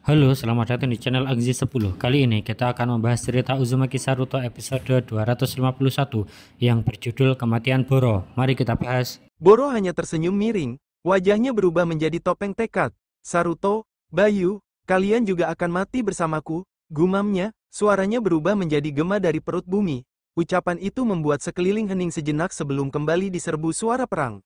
Halo, selamat datang di channel Agzi 10. Kali ini kita akan membahas cerita Uzumaki Saruto episode 251 yang berjudul Kematian Boro. Mari kita bahas. Boro hanya tersenyum miring, wajahnya berubah menjadi topeng tekad. Saruto, Bayu, kalian juga akan mati bersamaku, gumamnya, suaranya berubah menjadi gema dari perut bumi. Ucapan itu membuat sekeliling hening sejenak sebelum kembali diserbu suara perang.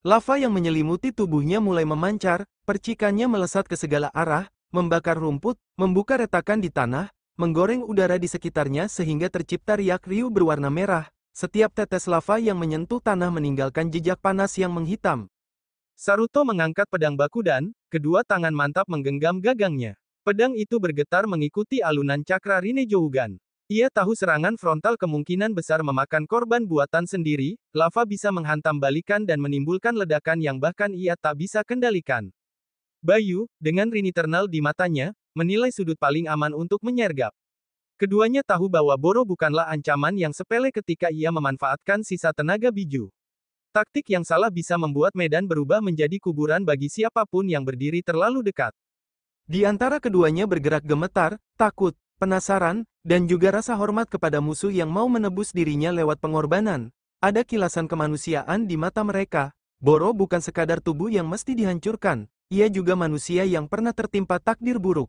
Lava yang menyelimuti tubuhnya mulai memancar, percikannya melesat ke segala arah, membakar rumput, membuka retakan di tanah, menggoreng udara di sekitarnya sehingga tercipta riak riuh berwarna merah. Setiap tetes lava yang menyentuh tanah meninggalkan jejak panas yang menghitam. Saruto mengangkat pedang Bakudan, kedua tangan mantap menggenggam gagangnya. Pedang itu bergetar mengikuti alunan cakra Rinnejo-Ugan. Ia tahu serangan frontal kemungkinan besar memakan korban buatan sendiri, lava bisa menghantam balikan dan menimbulkan ledakan yang bahkan ia tak bisa kendalikan. Bayu, dengan Rineternal di matanya, menilai sudut paling aman untuk menyergap. Keduanya tahu bahwa Boro bukanlah ancaman yang sepele ketika ia memanfaatkan sisa tenaga biju. Taktik yang salah bisa membuat medan berubah menjadi kuburan bagi siapapun yang berdiri terlalu dekat. Di antara keduanya bergerak gemetar, takut, penasaran, dan juga rasa hormat kepada musuh yang mau menebus dirinya lewat pengorbanan. Ada kilasan kemanusiaan di mata mereka. Boro bukan sekadar tubuh yang mesti dihancurkan, ia juga manusia yang pernah tertimpa takdir buruk.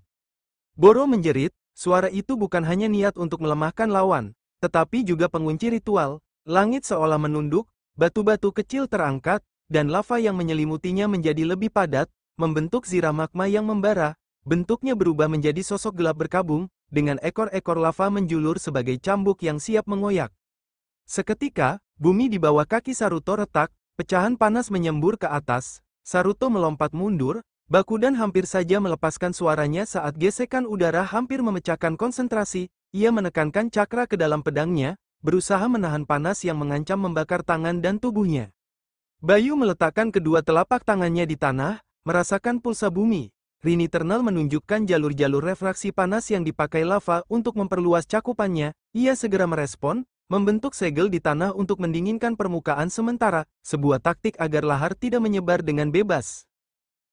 Boro menjerit, suara itu bukan hanya niat untuk melemahkan lawan, tetapi juga pengunci ritual. Langit seolah menunduk, batu-batu kecil terangkat, dan lava yang menyelimutinya menjadi lebih padat, membentuk zirah magma yang membara. Bentuknya berubah menjadi sosok gelap berkabung, dengan ekor-ekor lava menjulur sebagai cambuk yang siap mengoyak. Seketika, bumi di bawah kaki Saruto retak, pecahan panas menyembur ke atas. Saruto melompat mundur, Bakudan hampir saja melepaskan suaranya saat gesekan udara hampir memecahkan konsentrasi. Ia menekankan cakra ke dalam pedangnya, berusaha menahan panas yang mengancam membakar tangan dan tubuhnya. Bayu meletakkan kedua telapak tangannya di tanah, merasakan pulsa bumi. Rineternal menunjukkan jalur-jalur refraksi panas yang dipakai lava untuk memperluas cakupannya. Ia segera merespon, membentuk segel di tanah untuk mendinginkan permukaan sementara, sebuah taktik agar lahar tidak menyebar dengan bebas.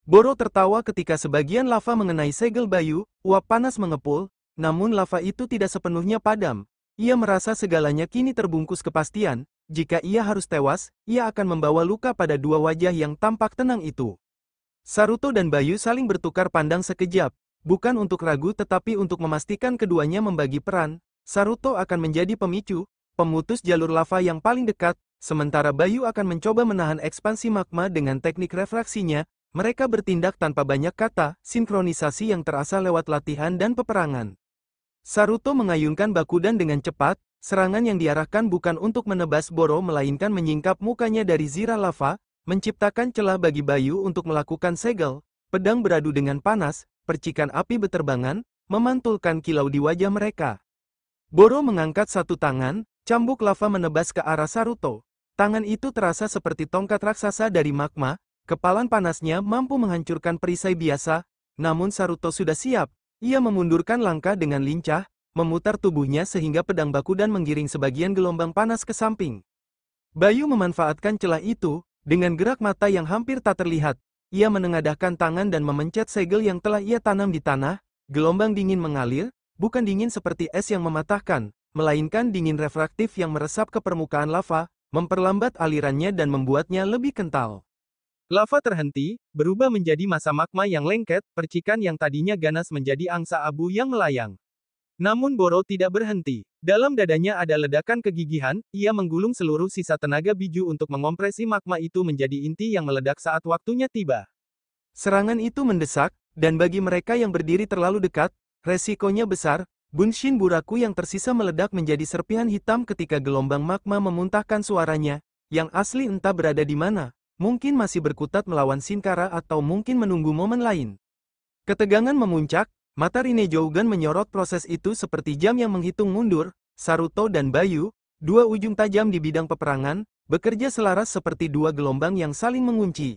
Boro tertawa ketika sebagian lava mengenai segel Bayu, uap panas mengepul, namun lava itu tidak sepenuhnya padam. Ia merasa segalanya kini terbungkus kepastian, jika ia harus tewas, ia akan membawa luka pada dua wajah yang tampak tenang itu. Saruto dan Bayu saling bertukar pandang sekejap, bukan untuk ragu tetapi untuk memastikan keduanya membagi peran. Saruto akan menjadi pemicu, pemutus jalur lava yang paling dekat, sementara Bayu akan mencoba menahan ekspansi magma dengan teknik refraksinya. Mereka bertindak tanpa banyak kata, sinkronisasi yang terasa lewat latihan dan peperangan. Saruto mengayunkan Bakudan dengan cepat, serangan yang diarahkan bukan untuk menebas Boro melainkan menyingkap mukanya dari zirah lava, menciptakan celah bagi Bayu untuk melakukan segel. Pedang beradu dengan panas, percikan api beterbangan, memantulkan kilau di wajah mereka. Boro mengangkat satu tangan, cambuk lava menebas ke arah Saruto. Tangan itu terasa seperti tongkat raksasa dari magma, kepalan panasnya mampu menghancurkan perisai biasa, namun Saruto sudah siap. Ia memundurkan langkah dengan lincah, memutar tubuhnya sehingga pedang Bakudan menggiring sebagian gelombang panas ke samping. Bayu memanfaatkan celah itu, dengan gerak mata yang hampir tak terlihat, ia menengadahkan tangan dan memencet segel yang telah ia tanam di tanah. Gelombang dingin mengalir, bukan dingin seperti es yang mematahkan, melainkan dingin refraktif yang meresap ke permukaan lava, memperlambat alirannya dan membuatnya lebih kental. Lava terhenti, berubah menjadi massa magma yang lengket, percikan yang tadinya ganas menjadi angsa abu yang melayang. Namun Boro tidak berhenti. Dalam dadanya ada ledakan kegigihan, ia menggulung seluruh sisa tenaga biju untuk mengompresi magma itu menjadi inti yang meledak saat waktunya tiba. Serangan itu mendesak, dan bagi mereka yang berdiri terlalu dekat, resikonya besar. Bunshin Buraku yang tersisa meledak menjadi serpihan hitam ketika gelombang magma memuntahkan suaranya. Yang asli entah berada di mana. Mungkin masih berkutat melawan Sin Cara atau mungkin menunggu momen lain. Ketegangan memuncak, mata Rinnejo-Ugan menyorot proses itu seperti jam yang menghitung mundur. Saruto dan Bayu, dua ujung tajam di bidang peperangan, bekerja selaras seperti dua gelombang yang saling mengunci.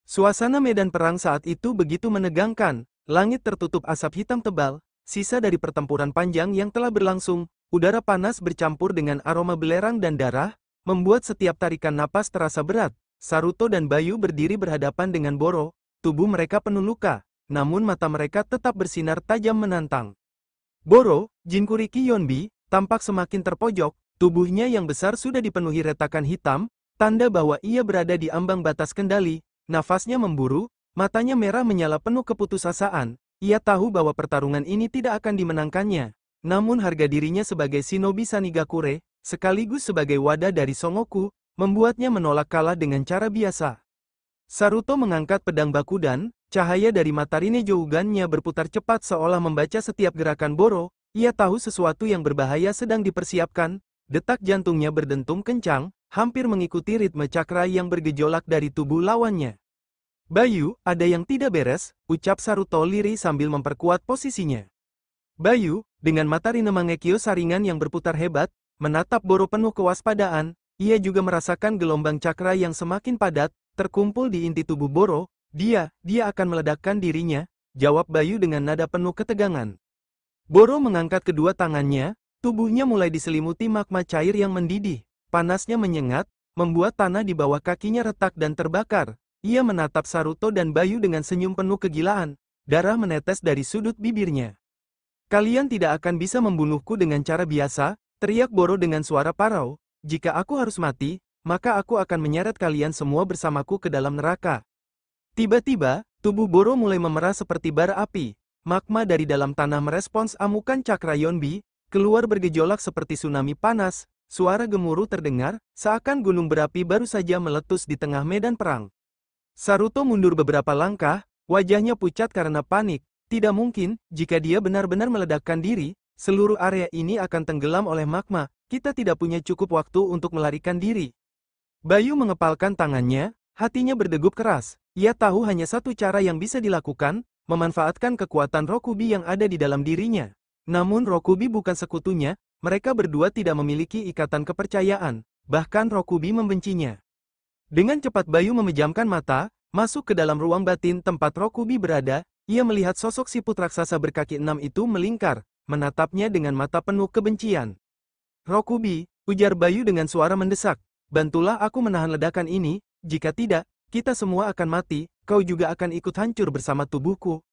Suasana medan perang saat itu begitu menegangkan, langit tertutup asap hitam tebal, sisa dari pertempuran panjang yang telah berlangsung, udara panas bercampur dengan aroma belerang dan darah, membuat setiap tarikan napas terasa berat. Saruto dan Bayu berdiri berhadapan dengan Boro, tubuh mereka penuh luka. namun mata mereka tetap bersinar tajam menantang. Boro, Jinkuriki Yonbi, tampak semakin terpojok, tubuhnya yang besar sudah dipenuhi retakan hitam, tanda bahwa ia berada di ambang batas kendali, nafasnya memburu, matanya merah menyala penuh keputusasaan, ia tahu bahwa pertarungan ini tidak akan dimenangkannya. Namun harga dirinya sebagai shinobi Sanigakure, sekaligus sebagai wadah dari Songoku, membuatnya menolak kalah dengan cara biasa. Saruto mengangkat pedang Bakudan, cahaya dari mata Rinnejo-ugannya berputar cepat seolah membaca setiap gerakan Boro, ia tahu sesuatu yang berbahaya sedang dipersiapkan, detak jantungnya berdentum kencang, hampir mengikuti ritme cakra yang bergejolak dari tubuh lawannya. Bayu, ada yang tidak beres, ucap Saruto lirih sambil memperkuat posisinya. Bayu, dengan mata Rinne Mangekyo saringan yang berputar hebat, menatap Boro penuh kewaspadaan, ia juga merasakan gelombang cakra yang semakin padat, terkumpul di inti tubuh Boro, dia akan meledakkan dirinya, jawab Bayu dengan nada penuh ketegangan. Boro mengangkat kedua tangannya, tubuhnya mulai diselimuti magma cair yang mendidih, panasnya menyengat, membuat tanah di bawah kakinya retak dan terbakar. Ia menatap Saruto dan Bayu dengan senyum penuh kegilaan, darah menetes dari sudut bibirnya. Kalian tidak akan bisa membunuhku dengan cara biasa, teriak Boro dengan suara parau, jika aku harus mati, maka aku akan menyeret kalian semua bersamaku ke dalam neraka. Tiba-tiba, tubuh Boro mulai memerah seperti bara api, magma dari dalam tanah merespons amukan cakra Yonbi, keluar bergejolak seperti tsunami panas, suara gemuruh terdengar, seakan gunung berapi baru saja meletus di tengah medan perang. Saruto mundur beberapa langkah, wajahnya pucat karena panik, tidak mungkin, jika dia benar-benar meledakkan diri, seluruh area ini akan tenggelam oleh magma, kita tidak punya cukup waktu untuk melarikan diri. Bayu mengepalkan tangannya, hatinya berdegup keras, ia tahu hanya satu cara yang bisa dilakukan, memanfaatkan kekuatan Rokubi yang ada di dalam dirinya. Namun Rokubi bukan sekutunya, mereka berdua tidak memiliki ikatan kepercayaan, bahkan Rokubi membencinya. Dengan cepat Bayu memejamkan mata, masuk ke dalam ruang batin tempat Rokubi berada, ia melihat sosok siput raksasa berkaki 6 itu melingkar, menatapnya dengan mata penuh kebencian. Rokubi, ujar Bayu dengan suara mendesak, bantulah aku menahan ledakan ini, jika tidak, kita semua akan mati, kau juga akan ikut hancur bersama tubuhku.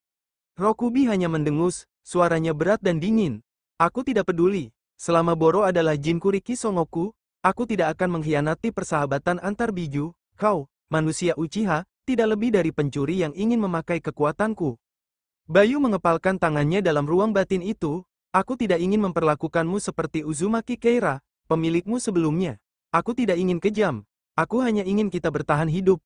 Rokubi hanya mendengus, suaranya berat dan dingin. Aku tidak peduli, selama Boro adalah Jinkuriki Songoku, aku tidak akan mengkhianati persahabatan antar biju, kau, manusia Uchiha, tidak lebih dari pencuri yang ingin memakai kekuatanku. Bayu mengepalkan tangannya dalam ruang batin itu, aku tidak ingin memperlakukanmu seperti Uzumaki Keira, pemilikmu sebelumnya. Aku tidak ingin kejam, aku hanya ingin kita bertahan hidup.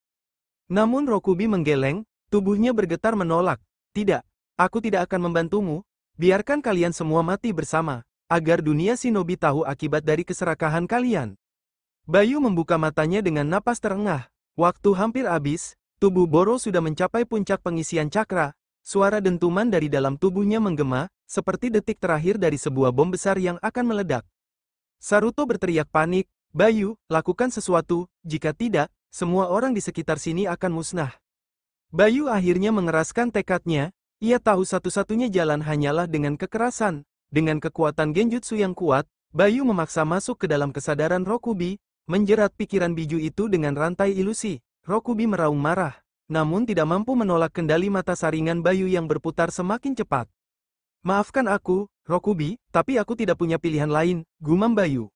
Namun Rokubi menggeleng, tubuhnya bergetar menolak. Tidak, aku tidak akan membantumu, biarkan kalian semua mati bersama, agar dunia shinobi tahu akibat dari keserakahan kalian. Bayu membuka matanya dengan napas terengah, waktu hampir habis, tubuh Boro sudah mencapai puncak pengisian cakra, suara dentuman dari dalam tubuhnya menggema, seperti detik terakhir dari sebuah bom besar yang akan meledak. Saruto berteriak panik, Bayu, lakukan sesuatu, jika tidak, semua orang di sekitar sini akan musnah. Bayu akhirnya mengeraskan tekadnya, ia tahu satu-satunya jalan hanyalah dengan kekerasan. Dengan kekuatan genjutsu yang kuat, Bayu memaksa masuk ke dalam kesadaran Rokubi, menjerat pikiran biju itu dengan rantai ilusi. Rokubi meraung marah, namun tidak mampu menolak kendali mata saringan Bayu yang berputar semakin cepat. Maafkan aku, Rokubi, tapi aku tidak punya pilihan lain, gumam Bayu.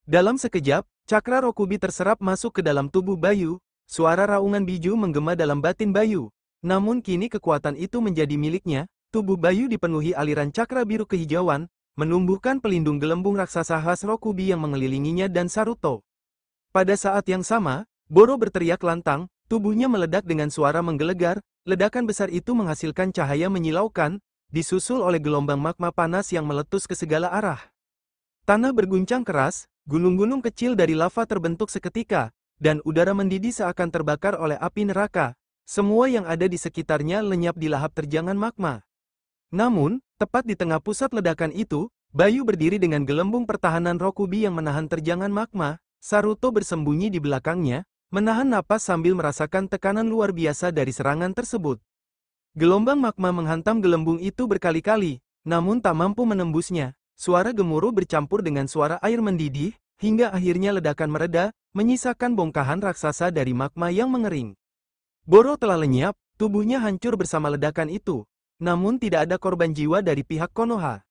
Dalam sekejap, cakra Rokubi terserap masuk ke dalam tubuh Bayu, suara raungan biju menggema dalam batin Bayu. Namun kini kekuatan itu menjadi miliknya, tubuh Bayu dipenuhi aliran cakra biru kehijauan, menumbuhkan pelindung gelembung raksasa khas Rokubi yang mengelilinginya dan Saruto. Pada saat yang sama, Boro berteriak lantang, tubuhnya meledak dengan suara menggelegar, ledakan besar itu menghasilkan cahaya menyilaukan, disusul oleh gelombang magma panas yang meletus ke segala arah. Tanah berguncang keras, gunung-gunung kecil dari lava terbentuk seketika, dan udara mendidih seakan terbakar oleh api neraka. Semua yang ada di sekitarnya lenyap di lahap terjangan magma. Namun, tepat di tengah pusat ledakan itu, Bayu berdiri dengan gelembung pertahanan Rokubi yang menahan terjangan magma. Saruto bersembunyi di belakangnya, menahan napas sambil merasakan tekanan luar biasa dari serangan tersebut. Gelombang magma menghantam gelembung itu berkali-kali, namun tak mampu menembusnya. Suara gemuruh bercampur dengan suara air mendidih, hingga akhirnya ledakan mereda, menyisakan bongkahan raksasa dari magma yang mengering. Boro telah lenyap, tubuhnya hancur bersama ledakan itu. Namun tidak ada korban jiwa dari pihak Konoha.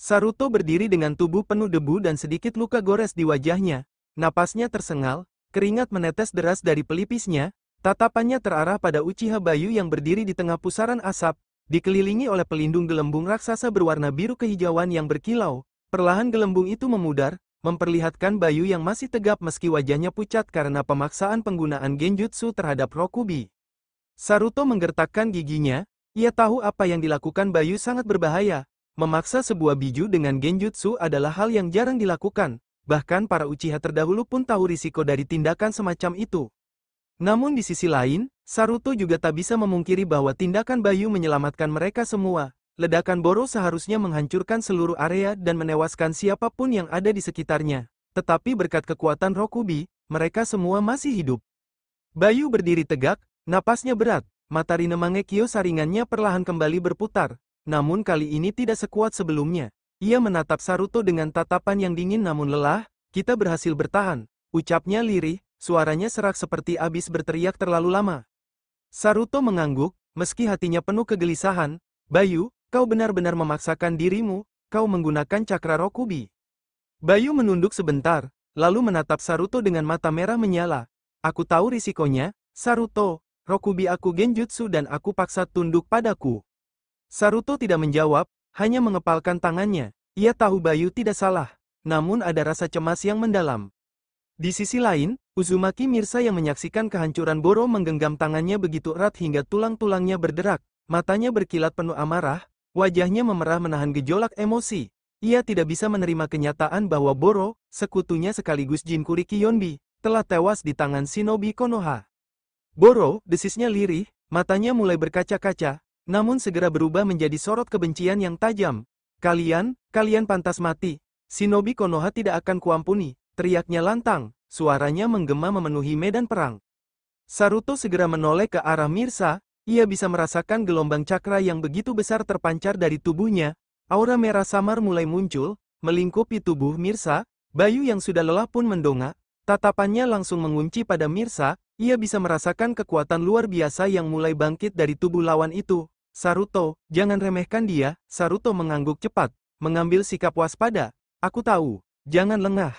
Saruto berdiri dengan tubuh penuh debu dan sedikit luka gores di wajahnya. Napasnya tersengal, keringat menetes deras dari pelipisnya, tatapannya terarah pada Uchiha Bayu yang berdiri di tengah pusaran asap, dikelilingi oleh pelindung gelembung raksasa berwarna biru kehijauan yang berkilau. Perlahan gelembung itu memudar, memperlihatkan Bayu yang masih tegap meski wajahnya pucat karena pemaksaan penggunaan genjutsu terhadap Rokubi. Saruto menggertakkan giginya, ia tahu apa yang dilakukan Bayu sangat berbahaya. Memaksa sebuah biju dengan genjutsu adalah hal yang jarang dilakukan, bahkan para Uchiha terdahulu pun tahu risiko dari tindakan semacam itu. Namun di sisi lain, Saruto juga tak bisa memungkiri bahwa tindakan Bayu menyelamatkan mereka semua. Ledakan Boro seharusnya menghancurkan seluruh area dan menewaskan siapapun yang ada di sekitarnya. Tetapi berkat kekuatan Rokubi, mereka semua masih hidup. Bayu berdiri tegak, napasnya berat, mata Rine Mangekyo saringannya perlahan kembali berputar. Namun kali ini tidak sekuat sebelumnya. Ia menatap Saruto dengan tatapan yang dingin namun lelah. Kita berhasil bertahan, ucapnya lirih, suaranya serak seperti abis berteriak terlalu lama. Saruto mengangguk, meski hatinya penuh kegelisahan. Bayu, kau benar-benar memaksakan dirimu, kau menggunakan cakra Rokubi. Bayu menunduk sebentar, lalu menatap Saruto dengan mata merah menyala. Aku tahu risikonya, Saruto, Rokubi aku genjutsu dan aku paksa tunduk padaku. Saruto tidak menjawab, hanya mengepalkan tangannya. Ia tahu Bayu tidak salah, namun ada rasa cemas yang mendalam. Di sisi lain, Uzumaki Mirza yang menyaksikan kehancuran Boro menggenggam tangannya begitu erat hingga tulang-tulangnya berderak, matanya berkilat penuh amarah, wajahnya memerah menahan gejolak emosi. Ia tidak bisa menerima kenyataan bahwa Boro, sekutunya sekaligus Jinchuriki Yonbi, telah tewas di tangan Shinobi Konoha. Boro, desisnya lirih, matanya mulai berkaca-kaca, namun segera berubah menjadi sorot kebencian yang tajam. Kalian pantas mati. Shinobi Konoha tidak akan kuampuni, teriaknya lantang, suaranya menggema memenuhi medan perang. Saruto segera menoleh ke arah Mirza, ia bisa merasakan gelombang cakra yang begitu besar terpancar dari tubuhnya. Aura merah samar mulai muncul, melingkupi tubuh Mirza. Bayu yang sudah lelah pun mendongak, tatapannya langsung mengunci pada Mirza. Ia bisa merasakan kekuatan luar biasa yang mulai bangkit dari tubuh lawan itu. Saruto, jangan remehkan dia. Saruto mengangguk cepat, mengambil sikap waspada. Aku tahu, jangan lengah.